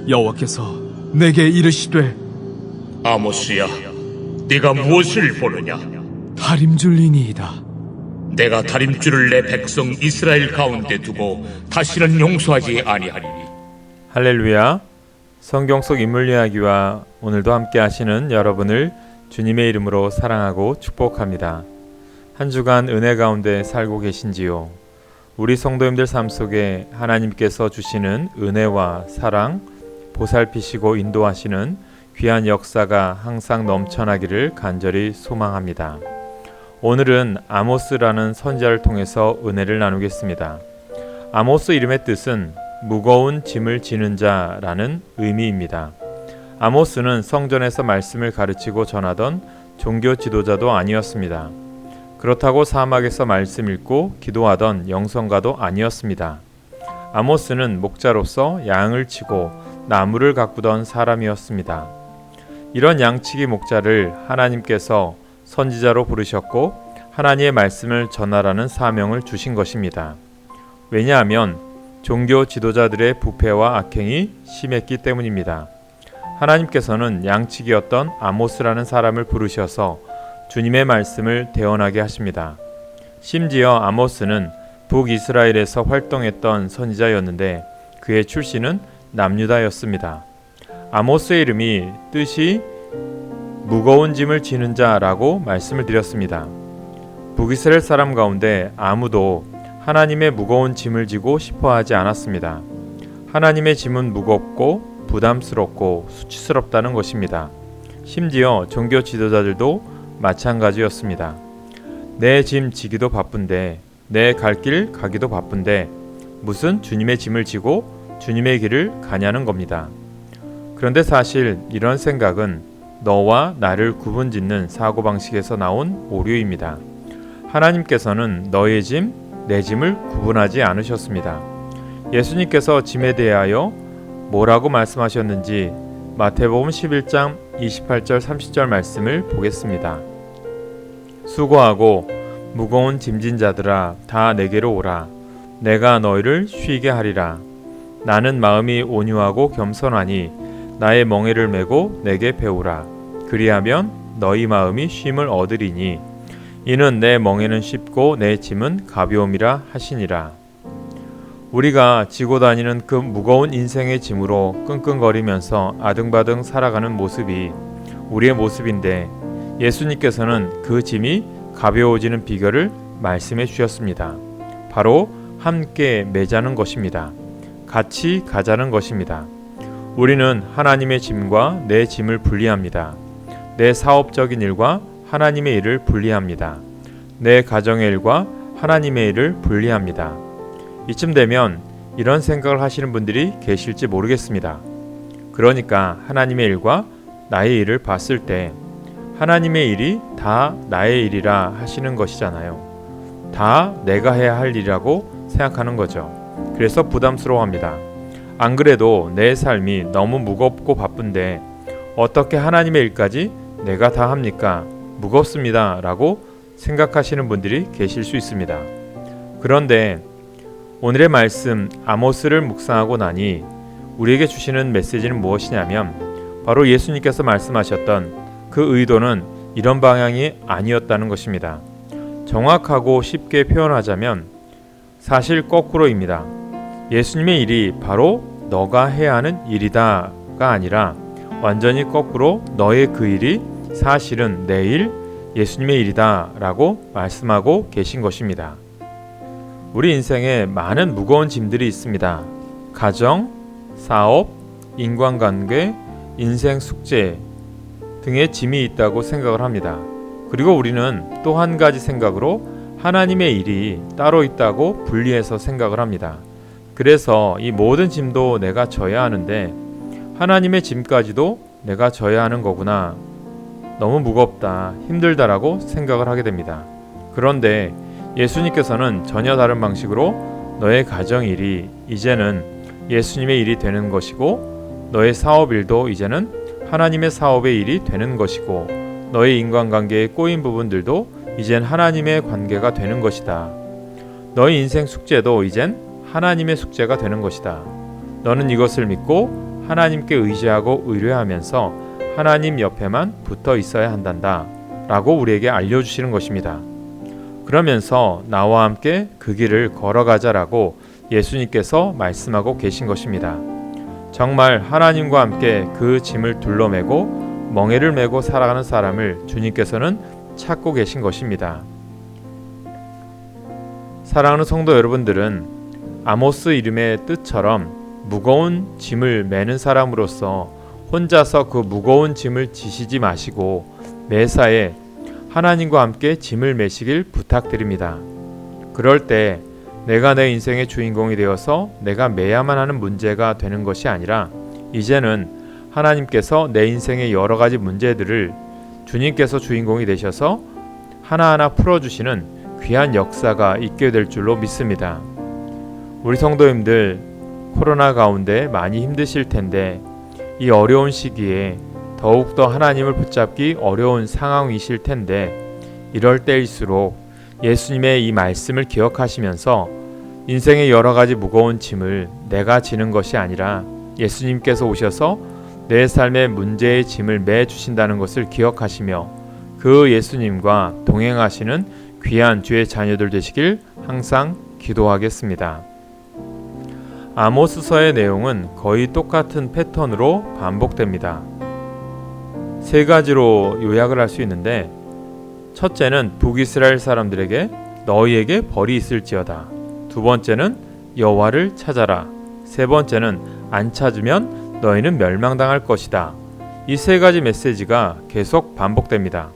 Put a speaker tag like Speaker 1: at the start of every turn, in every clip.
Speaker 1: 여호와께서 내게 이르시되
Speaker 2: 아모스야, 네가 무엇을 보느냐?
Speaker 1: 다림줄이니이다.
Speaker 2: 내가 다림줄을 내 백성 이스라엘 가운데 두고 다시는 용서하지 아니하리니.
Speaker 3: 할렐루야. 성경 속 인물 이야기와 오늘도 함께 하시는 여러분을 주님의 이름으로 사랑하고 축복합니다. 한 주간 은혜 가운데 살고 계신지요? 우리 성도님들 삶 속에 하나님께서 주시는 은혜와 사랑, 보살피시고 인도하시는 귀한 역사가 항상 넘쳐나기를 간절히 소망합니다. 오늘은 아모스라는 선지자를 통해서 은혜를 나누겠습니다. 아모스 이름의 뜻은 무거운 짐을 지는 자라는 의미입니다. 아모스는 성전에서 말씀을 가르치고 전하던 종교 지도자도 아니었습니다. 그렇다고 사막에서 말씀 읽고 기도하던 영성가도 아니었습니다. 아모스는 목자로서 양을 치고 나무를 가꾸던 사람이었습니다. 이런 양치기 목자를 하나님께서 선지자로 부르셨고 하나님의 말씀을 전하라는 사명을 주신 것입니다. 왜냐하면 종교 지도자들의 부패와 악행이 심했기 때문입니다. 하나님께서는 양치기였던 아모스라는 사람을 부르셔서 주님의 말씀을 대언하게 하십니다. 심지어 아모스는 북이스라엘에서 활동했던 선지자였는데 그의 출신은 남유다였습니다. 아모스의 이름이 뜻이 무거운 짐을 지는 자라고 말씀을 드렸습니다. 북이스라엘 사람 가운데 아무도 하나님의 무거운 짐을 지고 싶어 하지 않았습니다. 하나님의 짐은 무겁고 부담스럽고 수치스럽다는 것입니다. 심지어 종교 지도자들도 마찬가지였습니다. 내 짐 지기도 바쁜데, 내 갈 길 가기도 바쁜데 무슨 주님의 짐을 지고 주님의 길을 가냐는 겁니다. 그런데 사실 이런 생각은 너와 나를 구분짓는 사고방식에서 나온 오류입니다. 하나님께서는 너의 짐, 내 짐을 구분하지 않으셨습니다. 예수님께서 짐에 대하여 뭐라고 말씀하셨는지 마태복음 11장 28절 30절 말씀을 보겠습니다. 수고하고 무거운 짐진 자들아 다 내게로 오라. 내가 너희를 쉬게 하리라. 나는 마음이 온유하고 겸손하니 나의 멍에를 메고 내게 배우라. 그리하면 너희 마음이 쉼을 얻으리니 이는 내 멍에는 쉽고 내 짐은 가벼움이라 하시니라. 우리가 지고 다니는 그 무거운 인생의 짐으로 끙끙거리면서 아등바등 살아가는 모습이 우리의 모습인데 예수님께서는 그 짐이 가벼워지는 비결을 말씀해 주셨습니다. 바로 함께 매자는 것입니다. 같이 가자는 것입니다. 우리는 하나님의 짐과 내 짐을 분리합니다. 내 사업적인 일과 하나님의 일을 분리합니다. 내 가정의 일과 하나님의 일을 분리합니다. 이쯤 되면 이런 생각을 하시는 분들이 계실지 모르겠습니다. 그러니까 하나님의 일과 나의 일을 봤을 때 하나님의 일이 다 나의 일이라 하시는 것이잖아요. 다 내가 해야 할 일이라고 생각하는 거죠. 그래서 부담스러워합니다. 안 그래도 내 삶이 너무 무겁고 바쁜데 어떻게 하나님의 일까지 내가 다 합니까? 무겁습니다 라고 생각하시는 분들이 계실 수 있습니다. 그런데 오늘의 말씀 아모스를 묵상하고 나니 우리에게 주시는 메시지는 무엇이냐면 바로 예수님께서 말씀하셨던 그 의도는 이런 방향이 아니었다는 것입니다. 정확하고 쉽게 표현하자면 사실 거꾸로입니다. 예수님의 일이 바로 너가 해야 하는 일이다가 아니라 완전히 거꾸로 너의 그 일이 사실은 내 일, 예수님의 일이다 라고 말씀하고 계신 것입니다. 우리 인생에 많은 무거운 짐들이 있습니다. 가정, 사업, 인간관계, 인생 숙제 등의 짐이 있다고 생각을 합니다. 그리고 우리는 또 한 가지 생각으로 하나님의 일이 따로 있다고 분리해서 생각을 합니다. 그래서 이 모든 짐도 내가 져야 하는데 하나님의 짐까지도 내가 져야 하는 거구나. 너무 무겁다, 힘들다라고 생각을 하게 됩니다. 그런데 예수님께서는 전혀 다른 방식으로 너의 가정 일이 이제는 예수님의 일이 되는 것이고 너의 사업 일도 이제는 하나님의 사업의 일이 되는 것이고 너의 인간관계의 꼬인 부분들도 이젠 하나님의 관계가 되는 것이다. 너의 인생 숙제도 이젠 하나님의 숙제가 되는 것이다. 너는 이것을 믿고 하나님께 의지하고 의뢰하면서 하나님 옆에만 붙어 있어야 한단다 라고 우리에게 알려주시는 것입니다. 그러면서 나와 함께 그 길을 걸어가자라고 예수님께서 말씀하고 계신 것입니다. 정말 하나님과 함께 그 짐을 둘러매고 멍에를 메고 살아가는 사람을 주님께서는 찾고 계신 것입니다. 사랑하는 성도 여러분들은 아모스 이름의 뜻처럼 무거운 짐을 매는 사람으로서 혼자서 그 무거운 짐을 지시지 마시고 매사에 하나님과 함께 짐을 매시길 부탁드립니다. 그럴 때 내가 내 인생의 주인공이 되어서 내가 매야만 하는 문제가 되는 것이 아니라 이제는 하나님께서 내 인생의 여러 가지 문제들을 주님께서 주인공이 되셔서 하나하나 풀어주시는 귀한 역사가 있게 될 줄로 믿습니다. 우리 성도님들 코로나 가운데 많이 힘드실 텐데 이 어려운 시기에 더욱더 하나님을 붙잡기 어려운 상황이실 텐데 이럴 때일수록 예수님의 이 말씀을 기억하시면서 인생의 여러 가지 무거운 짐을 내가 지는 것이 아니라 예수님께서 오셔서 내 삶의 문제의 짐을 매주신다는 것을 기억하시며 그 예수님과 동행하시는 귀한 주의 자녀들 되시길 항상 기도하겠습니다. 아모스서의 내용은 거의 똑같은 패턴으로 반복됩니다. 세 가지로 요약을 할 수 있는데 첫째는 북이스라엘 사람들에게 너희에게 벌이 있을지어다. 두 번째는 여호와를 찾아라. 세 번째는 안 찾으면 너희는 멸망당할 것이다. 이 세 가지 메시지가 계속 반복됩니다.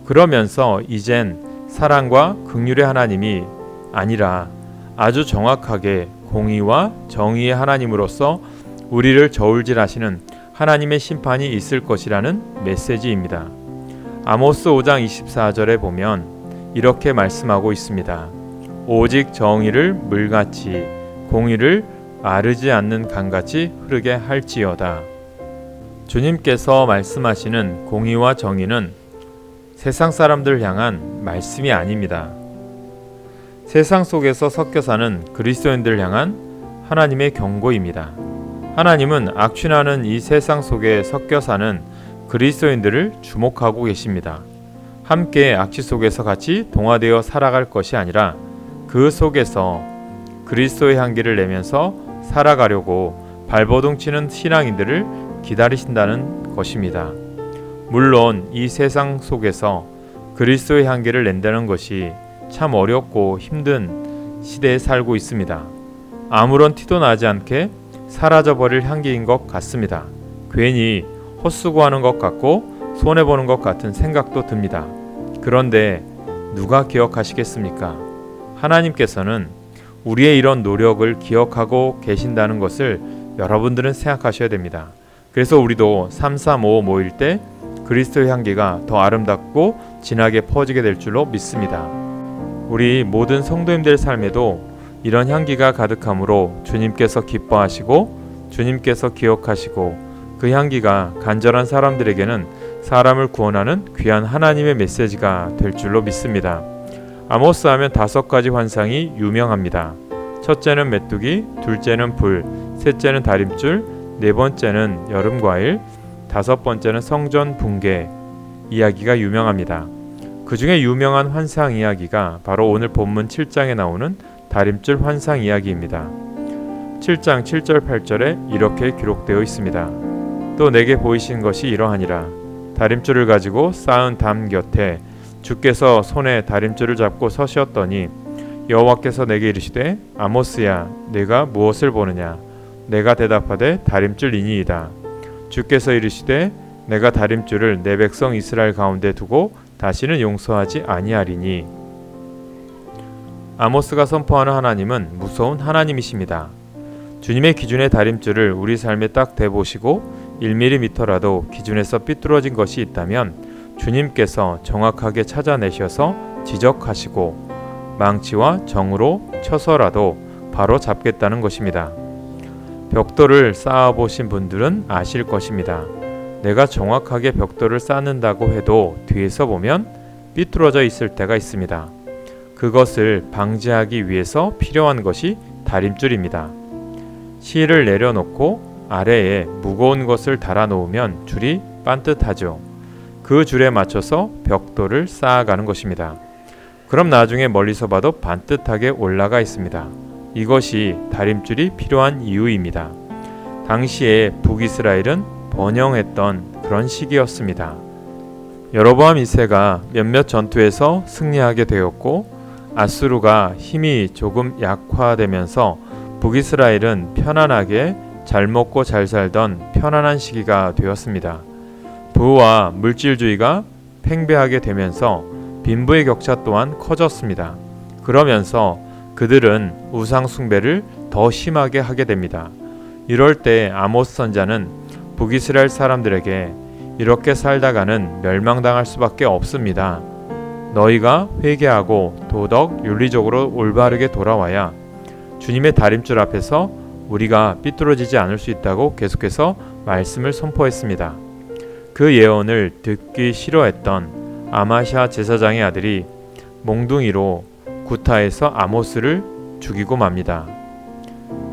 Speaker 3: 그러면서 이젠 사랑과 긍휼의 하나님이 아니라 아주 정확하게 공의와 정의의 하나님으로서 우리를 저울질하시는 하나님의 심판이 있을 것이라는 메시지입니다. 아모스 5장 24절에 보면 이렇게 말씀하고 있습니다. 오직 정의를 물같이 공의를 마르지 않는 강같이 흐르게 할지어다. 주님께서 말씀하시는 공의와 정의는 세상 사람들을 향한 말씀이 아닙니다. 세상 속에서 섞여 사는 그리스도인들을 향한 하나님의 경고입니다. 하나님은 악취나는 이 세상 속에 섞여 사는 그리스도인들을 주목하고 계십니다. 함께 악취 속에서 같이 동화되어 살아갈 것이 아니라 그 속에서 그리스도의 향기를 내면서 살아가려고 발버둥 치는 신앙인들을 기다리신다는 것입니다. 물론 이 세상 속에서 그리스도의 향기를 낸다는 것이 참 어렵고 힘든 시대에 살고 있습니다. 아무런 티도 나지 않게 사라져버릴 향기인 것 같습니다. 괜히 헛수고하는 것 같고 손해보는 것 같은 생각도 듭니다. 그런데 누가 기억하시겠습니까? 하나님께서는 우리의 이런 노력을 기억하고 계신다는 것을 여러분들은 생각하셔야 됩니다. 그래서 우리도 335 모일 때 그리스도의 향기가 더 아름답고 진하게 퍼지게 될 줄로 믿습니다. 우리 모든 성도님들 삶에도 이런 향기가 가득하므로 주님께서 기뻐하시고 주님께서 기억하시고 그 향기가 간절한 사람들에게는 사람을 구원하는 귀한 하나님의 메시지가 될 줄로 믿습니다. 아모스 하면 5가지 환상이 유명합니다. 첫째는 메뚜기, 둘째는 불, 셋째는 다림줄, 네 번째는 여름과일, 다섯 번째는 성전 붕괴 이야기가 유명합니다. 그 중에 유명한 환상 이야기가 바로 오늘 본문 7장에 나오는 다림줄 환상 이야기입니다. 7장 7절 8절에 이렇게 기록되어 있습니다. 또 내게 보이신 것이 이러하니라. 다림줄을 가지고 쌓은 담 곁에 주께서 손에 다림줄을 잡고 서셨더니 여호와께서 내게 이르시되 아모스야 내가 무엇을 보느냐. 내가 대답하되 다림줄이니이다. 주께서 이르시되 내가 다림줄을 내 백성 이스라엘 가운데 두고 다시는 용서하지 아니하리니. 아모스가 선포하는 하나님은 무서운 하나님이십니다. 주님의 기준의 다림줄을 우리 삶에 딱 대보시고 1mm라도 기준에서 삐뚤어진 것이 있다면 주님께서 정확하게 찾아내셔서 지적하시고 망치와 정으로 쳐서라도 바로 잡겠다는 것입니다. 벽돌을 쌓아보신 분들은 아실 것입니다. 내가 정확하게 벽돌을 쌓는다고 해도 뒤에서 보면 삐뚤어져 있을 때가 있습니다. 그것을 방지하기 위해서 필요한 것이 다림줄입니다. 실을 내려놓고 아래에 무거운 것을 달아 놓으면 줄이 반듯하죠. 그 줄에 맞춰서 벽돌을 쌓아가는 것입니다. 그럼 나중에 멀리서 봐도 반듯하게 올라가 있습니다. 이것이 다림줄이 필요한 이유입니다. 당시에 북이스라엘은 번영했던 그런 시기였습니다. 여로보암 2세가 몇몇 전투에서 승리하게 되었고 아수르가 힘이 조금 약화되면서 북이스라엘은 편안하게 잘 먹고 잘 살던 편안한 시기가 되었습니다. 부와 물질주의가 팽배하게 되면서 빈부의 격차 또한 커졌습니다. 그러면서 그들은 우상 숭배를 더 심하게 하게 됩니다. 이럴 때 아모스 선자는 북이스라엘 사람들에게 이렇게 살다가는 멸망당할 수밖에 없습니다. 너희가 회개하고 도덕 윤리적으로 올바르게 돌아와야 주님의 다림줄 앞에서 우리가 삐뚤어지지 않을 수 있다고 계속해서 말씀을 선포했습니다. 그 예언을 듣기 싫어했던 아마샤 제사장의 아들이 몽둥이로 구타에서 아모스를 죽이고 맙니다.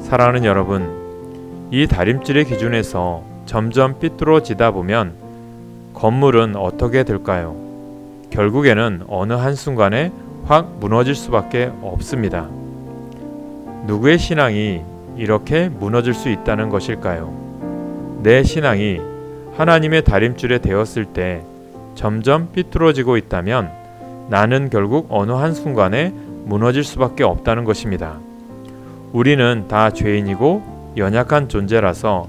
Speaker 3: 사랑하는 여러분, 이 다림줄의 기준에서 점점 삐뚤어지다 보면 건물은 어떻게 될까요? 결국에는 어느 한순간에 확 무너질 수밖에 없습니다. 누구의 신앙이 이렇게 무너질 수 있다는 것일까요? 내 신앙이 하나님의 다림줄에 되었을 때 점점 삐뚤어지고 있다면 나는 결국 어느 한순간에 무너질 수밖에 없다는 것입니다. 우리는 다 죄인이고 연약한 존재라서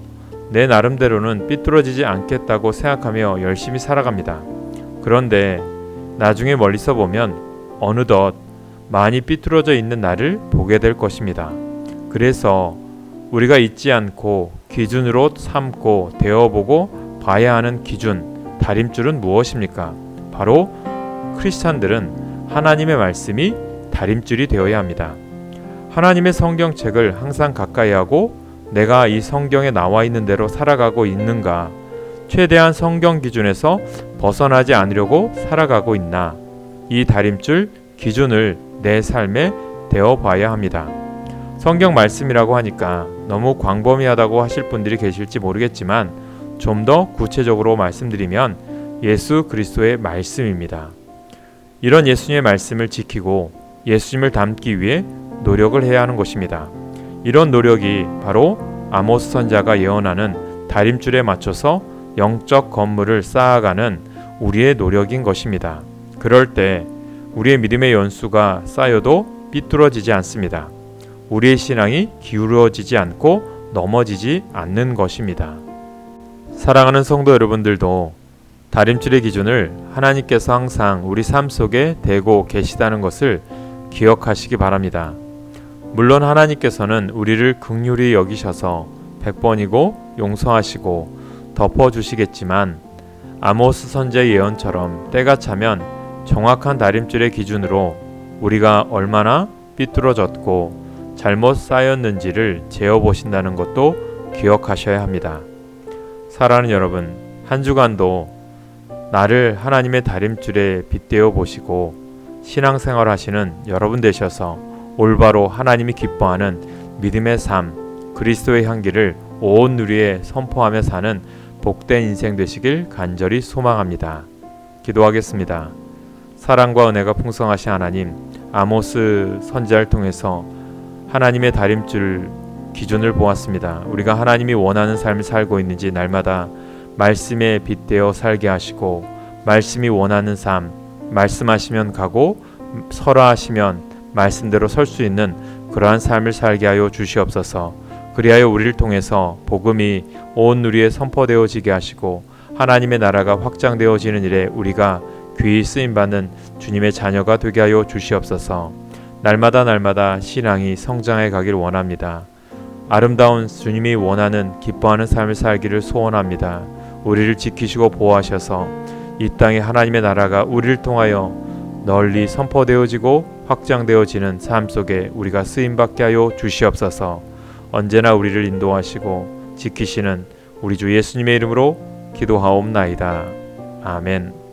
Speaker 3: 내 나름대로는 삐뚤어지지 않겠다고 생각하며 열심히 살아갑니다. 그런데 나중에 멀리서 보면 어느덧 많이 삐뚤어져 있는 나를 보게 될 것입니다. 그래서 우리가 잊지 않고 기준으로 삼고 되어보고 봐야 하는 기준, 다림줄은 무엇입니까? 바로 크리스찬들은 하나님의 말씀이 다림줄이 되어야 합니다. 하나님의 성경책을 항상 가까이 하고 내가 이 성경에 나와 있는 대로 살아가고 있는가, 최대한 성경 기준에서 벗어나지 않으려고 살아가고 있나, 이 다림줄 기준을 내 삶에 대어 봐야 합니다. 성경 말씀이라고 하니까 너무 광범위하다고 하실 분들이 계실지 모르겠지만 좀 더 구체적으로 말씀드리면 예수 그리스도의 말씀입니다. 이런 예수님의 말씀을 지키고 예수님을 닮기 위해 노력을 해야 하는 것입니다. 이런 노력이 바로 아모스 선자가 예언하는 다림줄에 맞춰서 영적 건물을 쌓아가는 우리의 노력인 것입니다. 그럴 때 우리의 믿음의 연수가 쌓여도 삐뚤어지지 않습니다. 우리의 신앙이 기울어지지 않고 넘어지지 않는 것입니다. 사랑하는 성도 여러분들도 다림줄의 기준을 하나님께서 항상 우리 삶 속에 대고 계시다는 것을 기억하시기 바랍니다. 물론 하나님께서는 우리를 긍휼히 여기셔서 100번이고 용서하시고 덮어주시겠지만 아모스 선지자의 예언처럼 때가 차면 정확한 다림줄의 기준으로 우리가 얼마나 삐뚤어졌고 잘못 쌓였는지를 재어보신다는 것도 기억하셔야 합니다. 사랑하는 여러분, 한 주간도 나를 하나님의 다림줄에 빗대어 보시고 신앙생활 하시는 여러분 되셔서 올바로 하나님이 기뻐하는 믿음의 삶, 그리스도의 향기를 온 누리에 선포하며 사는 복된 인생 되시길 간절히 소망합니다. 기도하겠습니다. 사랑과 은혜가 풍성하신 하나님, 아모스 선지자를 통해서 하나님의 다림줄 기준을 보았습니다. 우리가 하나님이 원하는 삶을 살고 있는지 날마다 말씀에 빗대어 살게 하시고, 말씀이 원하는 삶, 말씀하시면 가고 설하시면 말씀대로 설 수 있는 그러한 삶을 살게 하여 주시옵소서. 그리하여 우리를 통해서 복음이 온 누리에 선포되어지게 하시고 하나님의 나라가 확장되어지는 일에 우리가 귀히 쓰임받는 주님의 자녀가 되게 하여 주시옵소서. 날마다 신앙이 성장해 가길 원합니다. 아름다운 주님이 원하는 기뻐하는 삶을 살기를 소원합니다. 우리를 지키시고 보호하셔서 이 땅에 하나님의 나라가 우리를 통하여 널리 선포되어지고 확장되어지는 삶 속에 우리가 쓰임받게 하여 주시옵소서. 언제나 우리를 인도하시고 지키시는 우리 주 예수님의 이름으로 기도하옵나이다. 아멘.